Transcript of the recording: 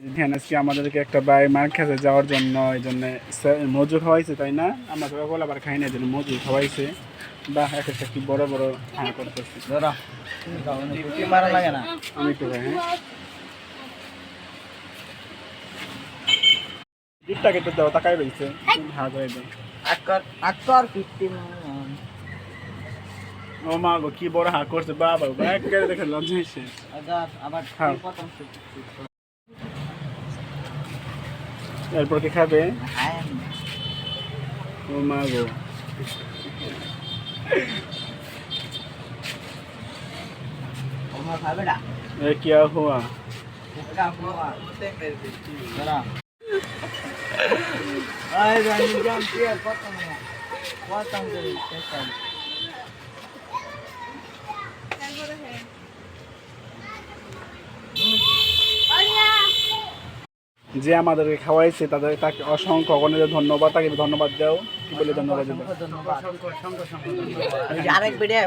ধ্যান আজকে আমাদেরকে একটা ভাই মার খেতে যাওয়ার জন্য এই জন্য মজু খাওয়াইছে, তাই না? আমরা তো ওগুলো আবার খাই না, এই জন্য মজু খাওয়াইছে। বা এক একটা কি বড় বড় হ্যাঁ করতেছি। মারা লাগে না, আমি একটু খাই। হ্যাঁ, ডিপটা কেটে দাও, তাকাই রয়েছে। হ্যাঁ করে দাও। আক্কর 50 ও মা গো, কি বড় হা করছে বাবা, ব্যাগ করে দেখে লজ্জা হয়েছে। আবার খাও। প্রথম এরপর কি খাবে? হ্যাঁ ও মা গো, ওমা খাবে না এ কিয়া হুয়া? এটা আপনা দাঁড়া আয় জানি জান কি প্রথম প্রথম করে চেষ্টা যে আমাদেরকে খাওয়াইছে তাদের তাকে অসংখ্য অগণিত ধন্যবাদ। তাকে ধন্যবাদ দাও। কি বলে ধন্যবাদ দাও? ধন্যবাদ। আরেক ভিডিও